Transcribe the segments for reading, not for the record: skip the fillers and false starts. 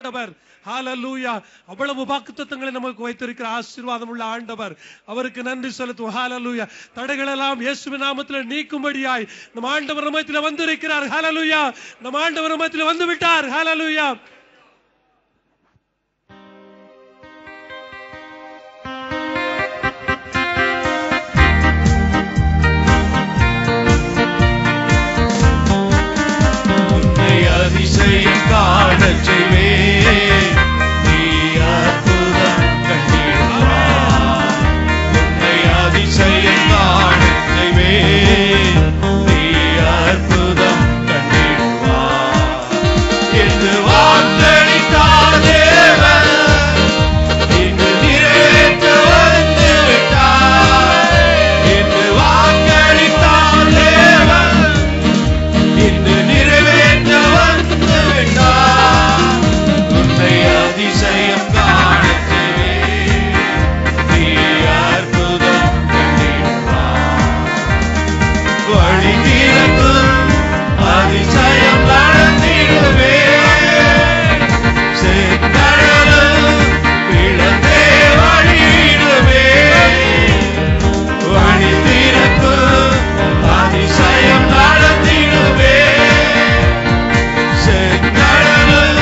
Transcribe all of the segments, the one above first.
ஆண்டவர். ஹalleluya. அவ்வளவு வாக்குத்தத்தங்களை நமக்கு வைத்திருக்கிற ஆசீர்வாதம் உள்ள ஆண்டவர். அவருக்கு நன்றி செலுத்துவோம். ஹalleluya. தடைகள் எல்லாம் இயேசுவின் நாமத்தில் நீக்கும்படியாய் நம் ஆண்டவர் நம்மிடத்தில் வந்திருக்கிறார். ஹalleluya. நம் ஆண்டவர் நம்மிடத்தில் வந்து விட்டார். ஹalleluya. அதிசயம் காணச் செய்வேன், நீ அற்புதம் கண்டிடுவாய். உன்னை அதிசயம் காணச் செய்வேன், நீ அற்புதம் கண்டிடுவாய் என்று வாக்களித்தார் தேவன். இன்று நிறைவேற்ற வந்து விட்டார் என்று வாக்களித்தார் தேவன். இன்று நிறைவேற்ற வந்து விட்டார். உன்னை அதிசயம் காணச் செய்வேன், நீ அற்புதம் கண்டிடுவாய். வழி திறக்கும் அதிசயம் நடந்திடுவேன். செந்தழலும் இழந்தே வழியிடுவேன். வழி திறக்கும் அதிசயம் நடந்திடுவேன். செந்தழலும்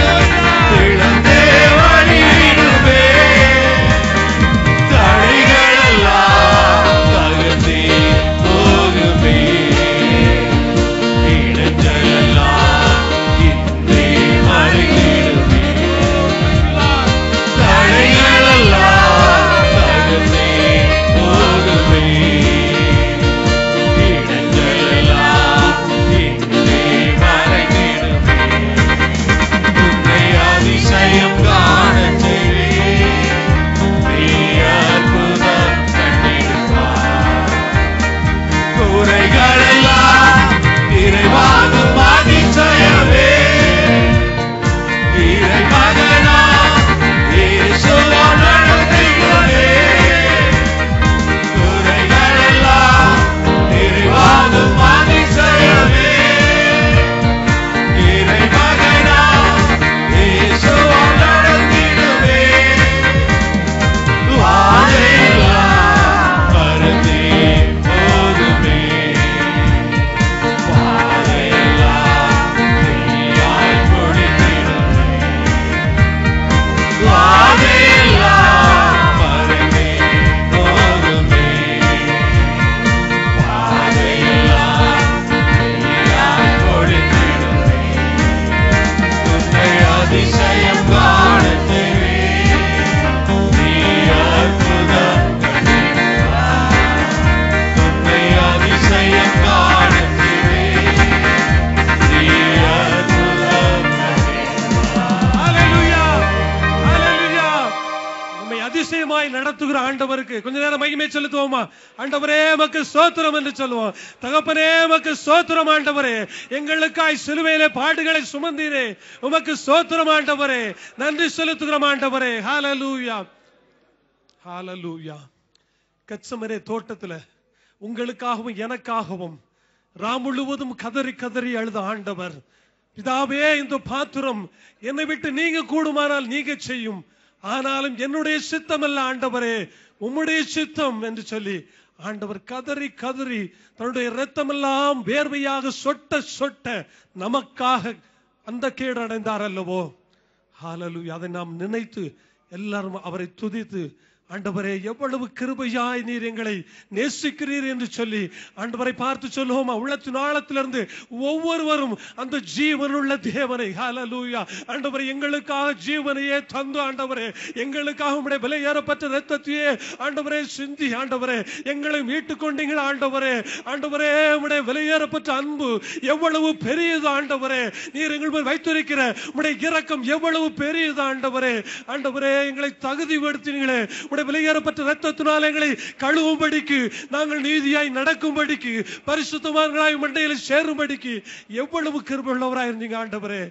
இழந்தே வழியிடுவேன். தடைகளெல்லாம் தகர்ந்தே போகுமே. இடைஞ்சலெல்லாம் இன்றே மறைந்திடுமே. தடைகளெல்லாம் தகர்ந்தே போகுமே. இடைஞ்சலெல்லாம் இன்றே மறைந்திடுமே. உன்னை அதிசயம் காணச் செய்வேன், நீ அற்புதம் கண்டிடுவாய். குறைகளெல்லாம் நிறைவாகும் அதிசயமே. இறைமகனா இயேசுவால் நடந்திடுவே. குறைகளெல்லாம் நிறைவாகும் அதிசயமே. இறைமகனா இயேசுவால் நடந்திடுவே. வாதையெல்லாம் மறந்தே போகுமே. வாதையெல்லாம் தீயாய் பொழிந்திடுமே. வாதையெல்லாம் மறந்தே போகுமே. வாதையெல்லாம் தீயாய் பொழிந்திடுமே. உன்னை அதிசயம் காணச் செய்வேன், நீ அற்புதம் கண்டிடுவாய். உன்னை அதிசயம் காணச் செய்வேன், நீ அற்புதம் கண்டிடுவாய். ஹalleluya. ஹalleluya. நம்மை அதிசயமாய் நடத்துகிற ஆண்டவருக்கு கொஞ்ச நேரம் மகிமை செலுத்துவோமா? ஆண்டவரே உமக்கு ஸ்தோத்திரம் என்று சொல்லுவோம். தகப்பனே உமக்கு ஸ்தோத்திரம் ஆண்டவரே. எங்களுக்காய் சிலுவையிலே பாடுகளை சுமந்தீரே, உமக்கு ஸ்தோத்திரம் ஆண்டவரே. நன்றி செலுத்துகிறோம் ஆண்டவரே. ஹalleluya. ஹalleluya. கெத்செமனே தோட்டத்துல உங்களுக்காகவும் எனக்காகவும் ராம் முழுவதும் கதறி கதறி அழுத ஆண்டவர், பிதாவே இந்த பாத்திரம் என்னை விட்டு நீங்க கூடுமானால் நீங்க செய்யும், ஆனாலும் என்னுடைய சித்தம் அல்ல ஆண்டவரே உம்முடைய சித்தம் என்று சொல்லி ஆண்டவர் கதறி கதறி தன்னுடைய இரத்தமெல்லாம் வேர்வையாக சொட்ட சொட்ட நமக்காக அந்த கேடு அடைந்தார் அல்லவோ. ஹalleluya. அதை நாம் நினைத்து எல்லாரும் அவரை துதித்து, ஆண்டவரே எவ்வளவு கிருபையாய் நீர் எங்களை நேசிக்கிறீர் என்று சொல்லி ஆண்டவரை பார்த்து சொல்லுவோமா? உள்ளத்தின் ஆழத்திலிருந்து ஒவ்வொருவரும் அந்த ஜீவனுள்ள தேவனை, ஹalleluya, ஆண்டவரே எங்களுக்காக ஜீவனையே தந்து ஆண்டவரே எங்களுக்காக உம்முடைய விலையேறப்பட்ட இரத்தத்தையே ஆண்டவரே சிந்தி ஆண்டவரே எங்களை மீட்டுக் கொண்டீங்க ஆண்டவரே. ஆண்டவரே உம்முடைய விலையேறப்பட்ட அன்பு எவ்வளவு பெரியது ஆண்டவரே. நீர் எங்கள் மேல் வைத்திருக்கிற உம்முடைய இரக்கம் எவ்வளவு பெரியது ஆண்டவரே. ஆண்டவரே எங்களை தகுதிப்படுத்தினீங்களே. விலையேறப்பட்ட இரத்தத்தினால் எங்களை கழுவும்படிக்கு, நாங்கள் நீதியாய் நடக்கும்படிக்கு, பரிசுத்தவான்களாய் மண்டையில் சேரும்படிக்கு எவ்வளவு கிருபை உள்ளவராய் இருந்தீங்க ஆண்டவரே.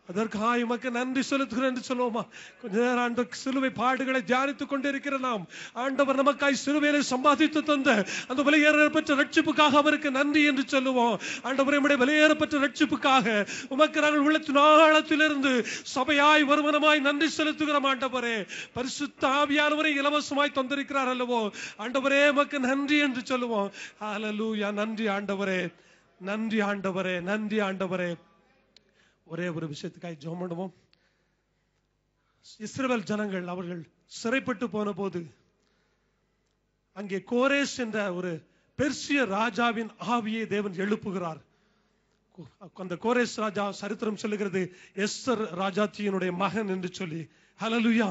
அதற்காக உமக்கு நன்றி செலுத்துகிறேன் என்று சொல்லுவோமா? கொஞ்ச நேரம் அந்த சிலுவை பாடுகளை தியானித்துக் கொண்டிருக்கிற நாம், ஆண்டவர் நமக்காய் சிலுவையிலே சம்பாதித்து தந்த அந்த விலையேறப்பட்ட ரட்சிப்புக்காக அவருக்கு நன்றி என்று சொல்லுவோம். ஆண்டவரே, நம்முடைய விலையேறப்பட்ட ரட்சிப்புக்காக உமக்கு நாங்கள் உள்ளத்தின் ஆழத்திலிருந்து சபையாய் வருமானமாய் நன்றி செலுத்துகிறோம். ஆண்டவரே, பரிசுத்த ஆவியானவரை இலவசமாய் தந்திருக்கிறார் அல்லவோ, ஆண்டவரே உமக்கு நன்றி என்று சொல்லுவோம். ஹல்லேலூயா. நன்றி ஆண்டவரே, நன்றி ஆண்டவரே, நன்றி ஆண்டவரே. ஒரே ஒரு விஷயத்துக்காய் ஜெபம் பண்ணுவோம். இஸ்ரவேல் ஜனங்கள் அவர்கள் சிறைப்பட்டு போன போது அங்கே கோரேஸ் என்ற ஒரு பெர்சிய ராஜாவின் ஆவியை தேவன் எழுப்புகிறார். அந்த கோரேஸ் ராஜா சரித்திரம் சொல்லுகிறது எஸ்தர் ராஜாத்தியினுடைய மகன் என்று சொல்லி. ஹல்லேலூயா.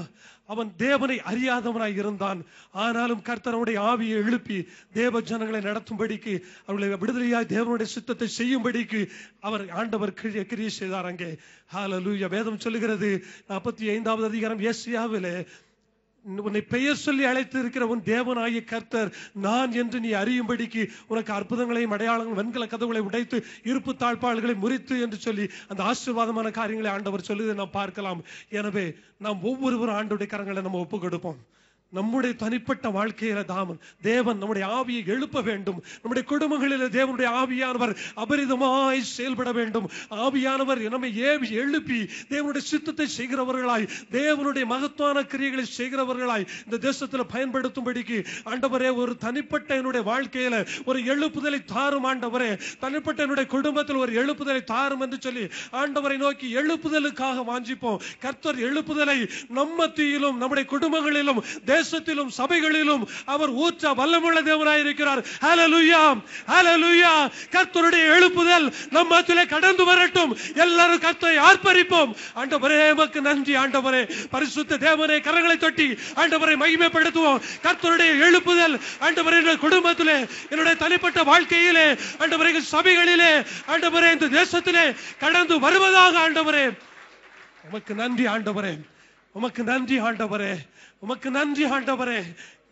அவன் தேவனை அறியாதவனாய் இருந்தான். ஆனாலும் கர்த்தருடைய ஆவியை எழுப்பி தேவ ஜனங்களை நடத்தும்படிக்கு, அவர்களை விடுதலையாய் தேவனுடைய சித்தத்தை செய்யும்படிக்கு அவர் ஆண்டவர் கிரியை செய்தார் அங்கே. ஹல்லேலூயா. வேதம் சொல்லுகிறது 45வது அதிகாரம் ஏசாயாவிலே, உன்னை பெயர் சொல்லி அழைத்து இருக்கிற உன் தேவனாகிய கர்த்தர் நான் என்று நீ அறியும்படிக்கு உனக்கு அற்புதங்களையும் அடையாளங்கள் வெண்கல கதவுகளை உடைத்து இருப்பு தாழ்பாள்களை முறித்து என்று சொல்லி அந்த ஆசீர்வாதமான காரியங்களை ஆண்டவர் சொல்லுவதை நாம் பார்க்கலாம். எனவே நாம் ஒவ்வொருவரும் ஆண்டவருடைய கரங்களை நம்ம ஒப்புக் கொடுப்போம். நம்முடைய தனிப்பட்ட வாழ்க்கையில தேவன் நம்முடைய ஆவியை எழுப்ப வேண்டும். நம்முடைய குடும்பங்களில் தேவனுடைய ஆவியானவர் அபரிதமாய் செயல்பட வேண்டும். ஆவியானவர் நம்மை ஏவி எழுப்பி தேவனுடைய சித்தத்தை செய்கிறவர்களாய், தேவனுடைய மகத்தான கிரியைகளை செய்கிறவர்களாய் இந்த தேசத்தில் பயன்படுத்தும்படிக்கு ஆண்டவரே, ஒரு தனிப்பட்ட என்னுடைய வாழ்க்கையில ஒரு எழுப்புதலை தாரும் ஆண்டவரே. தனிப்பட்ட என்னுடைய குடும்பத்தில் ஒரு எழுப்புதலை தாரும் என்று சொல்லி ஆண்டவரை நோக்கி எழுப்புதலுக்காக வாஞ்சிப்போம். கர்த்தர் எழுப்புதலை நம் மத்தியிலும் நம்முடைய குடும்பங்களிலும் தேசத்திலும் சபைகளிலும் அவர் ஊற்ற வல்லமுள்ள தேவனாய் இருக்கிறார். ஹல்லேலூயா, ஹல்லேலூயா. கர்த்தருடைய எழுப்புதல் நம் மத்தியிலே கடந்து வரட்டும். எல்லாரும் கர்த்தரை ஆர்ப்பரிப்போம். ஆண்டவரே உமக்கு நன்றி. ஆண்டவரே, பரிசுத்த தேவனே, கரங்களை தட்டி ஆண்டவரை மகிமைப்படுத்துவோம். கர்த்தருடைய எழுப்புதல் ஆண்டவரே என்னுடைய குடும்பத்திலே, என்னுடைய தனிப்பட்ட வாழ்க்கையிலே, ஆண்டவரே சபைகளிலே, ஆண்டவரே இந்த தேசத்திலே கடந்து வருவதாக ஆண்டவரே உமக்கு நன்றி. ஆண்டவரே உமக்கு நன்றி. ஆண்டவரே உமக்கு நன்றி. ஆண்டவரே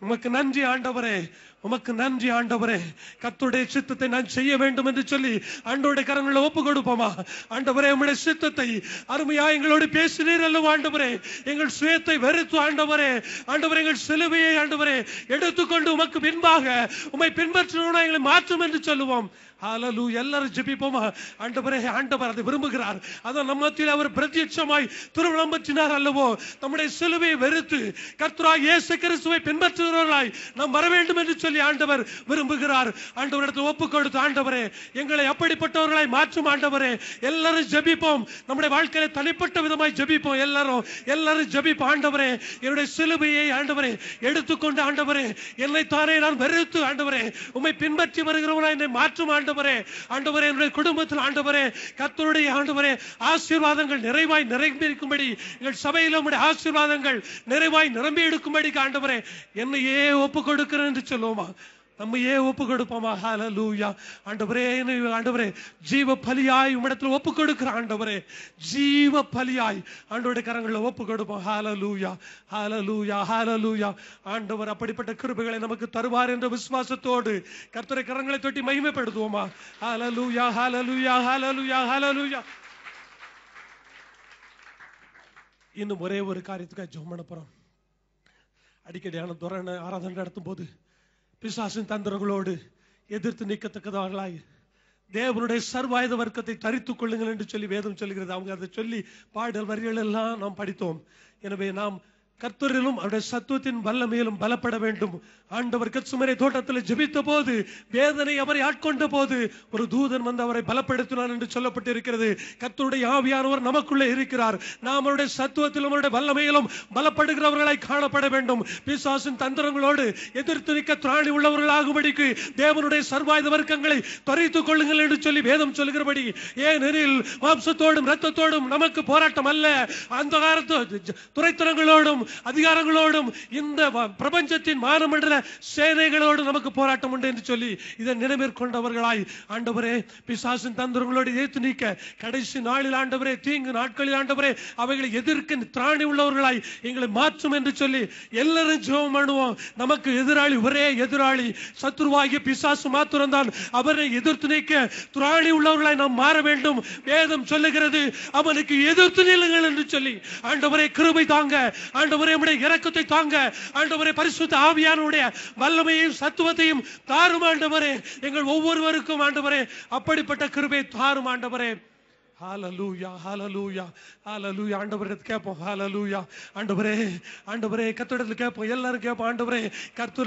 உமக்கு நன்றி. ஆண்டவரே உமக்கு நன்றி. ஆண்டவரே, கர்த்தருடைய சித்தத்தை நான் செய்ய வேண்டும் என்று சொல்லி ஆண்டவருடைய கரங்களில் ஒப்பு கொடுப்போமா? ஆண்டவரே, உம்முடைய சித்தத்தை அருமையா எங்களோடு பேசினீர் அல்லவா? ஆண்டவரே, எங்கள் சுயத்தை வெறுத்து ஆண்டவரே, ஆண்டவரே எங்கள் சிலுவையை ஆண்டவரே எடுத்துக்கொண்டு உமக்கு பின்பாக உம்மை பின்பற்றுவனா எங்களை மாற்றும் என்று சொல்லுவோம். ஹல்லேலூயா. எல்லாரும் ஜெபிப்போமா? ஆண்டவரே, ஆண்டவர் அதை விரும்புகிறார். அதான் நம்ம மத்தியில் அவர் பிரத்யட்சமாய் திருவிழம் பற்றினார் அல்லவோ. நம்முடைய சிலுவையை வெறுத்து கர்த்தராகிய இயேசு கிறிஸ்துவை பின்பற்றுகிறவர்களாய் நாம் வர வேண்டும் என்று சொல்லி ஆண்டவர் விரும்புகிறார். ஆண்டவரிடத்தில் ஒப்பு கொடுத்து ஆண்டவரே எங்களை அப்படிப்பட்டவர்களாய் மாற்றும். ஆண்டவரே, எல்லாரும் ஜெபிப்போம். நம்முடைய வாழ்க்கையில தனிப்பட்ட விதமாய் ஜெபிப்போம். எல்லாரும் ஜெபிப்போம். ஆண்டவரே, என்னுடைய சிலுவையை ஆண்டவரே எடுத்துக்கொண்டு ஆண்டவரே என்னை தானே நான் வெறுத்து ஆண்டவரே உம்மை பின்பற்றி வருகிறவனாய் என்னை மாற்றும். ஆண்டவரே, ஆண்டவரே என்னுடைய குடும்பத்தில் ஆண்டவரே கர்த்தருடைய ஆண்டவரே ஆசீர்வாதங்கள் நிறைவாய் நிரம்பி இருக்கும்படி, எங்கள் சபையில் உம்முடைய ஆசீர்வாதங்கள் நிறைவாய் நிரம்பி எடுக்கும்படி ஆண்டவரே என்னையே ஒப்பு கொடுக்கிறேன் என்று சொல்லுவோமா? நம்மையே ஒப்பு கொடுப்போமா? ஹல்லேலூயா. ஆண்டவரே, ஆண்டவரே ஜீவ பலியாய் உம்மிடத்தில் ஒப்பு கொடுக்கிற ஆண்டவரே, ஜீவ பலியாய் ஆண்டவருடைய கரங்களில் ஒப்பு கொடுப்போம். ஹல்லேலூயா, ஹல்லேலூயா, ஹல்லேலூயா. ஆண்டவர் அப்படிப்பட்ட கிருபைகளை நமக்கு தருவார் என்ற விசுவாசத்தோடு கர்த்தருடைய கரங்களை தொட்டி மகிமைப்படுத்துவோமா? ஹல்லேலூயா, ஹல்லேலூயா, ஹல்லேலூயா, ஹல்லேலூயா. இன்னும் ஒரே ஒரு காரியத்துக்காக ஜெபம் பண்ண போறோம். அடிக்கடியான துரண ஆராதனை நடத்தும் போது பிசாசின் தந்திரங்களோடு எதிர்த்து நிற்கத்தக்கதாகளாய் தேவனுடைய சர்வாயுத வர்க்கத்தை தரித்துக் கொள்ளுங்கள் என்று சொல்லி வேதம் சொல்லுகிறது. அவங்க அதை சொல்லி பாடல் வரிகள் எல்லாம் நாம் படித்தோம். எனவே நாம் கர்த்தரிலும் அவருடைய சத்துவத்தின் வல்லமையிலும் பலப்பட வேண்டும். ஆண்டவர் கெத்செமனே தோட்டத்தில் ஜெபித்த போது, வேதனை அவரை ஆட்கொண்ட போது ஒரு தூதன் வந்து அவரை பலப்படுத்தினார் என்று சொல்லப்பட்டு இருக்கிறது. கர்த்தருடைய ஆவியானவர் நமக்குள்ளே இருக்கிறார். நாம் அவருடைய சத்துவத்திலும் அவருடைய வல்லமையிலும் பலப்படுகிறவர்களாய் காணப்பட வேண்டும். பிசாசின் தந்திரங்களோடு எதிர்த்து நிற்க திராணி உள்ளவர்களாகும்படிக்கு தேவனுடைய சர்வாயுத வர்க்கங்களை தரித்துக் கொள்ளுங்கள் என்று சொல்லி வேதம் சொல்கிறபடி, ஏனெனில் மாம்சத்தோடும் இரத்தத்தோடும் நமக்கு போராட்டம் அல்ல, அந்த காலத்து துரைத்தனங்களோடும் அதிகாரங்களோடும் இந்த பிரபஞ்சத்தின் மானமண்டல சேனைகளோடு நமக்கு போராட்டம் உண்டு என்று சொல்லி இதை நினைமேற்கொண்டவர்களாய் ஆண்டவரே பிசாசின் தந்திரங்களோடு எதிர்த்து நீக்க கடைசி நாளில் ஆண்டவரே தீங்கு நாட்களில் ஆண்டவரே அவைகளை எதிர்க்க திராணி உள்ளவர்களாய் எங்களை மாற்றும் என்று சொல்லி எல்லாரும் ஜெபம் பண்ணுவோம். நமக்கு எதிராளி ஒரே எதிராளி சத்துருவாகிய பிசாசு மாத்திரம்தான். அவரை எதிர்த்து நீக்க திராணி உள்ளவர்களாய் நாம் மாற வேண்டும். வேதம் சொல்லுகிறது அவனுக்கு எதிர்த்து நில்லுங்கள் என்று சொல்லி. ஆண்டவரே கிருபை தாங்க, ஆண்டவரே உம்முடைய இரக்கத்தை தாங்க, ஆண்டவரே பரிசுத்த ஆவியானுடைய வல்லமையையும் சத்துவத்தையும் தாரும் ஆண்டவரே. எங்கள் ஒவ்வொருவருக்கும் ஆண்டவரே அப்படிப்பட்ட கிருபை தாரும் ஆண்டவரே. ஹalleluya ஹalleluya ஹalleluya ஆண்டவரே கேட்போம். ஹalleluya ஆண்டவரே, ஆண்டவரே கர்த்தரிடத்தில் கேட்போம். எல்லாரும் கேட்போம். ஆண்டவரே கர்த்தர்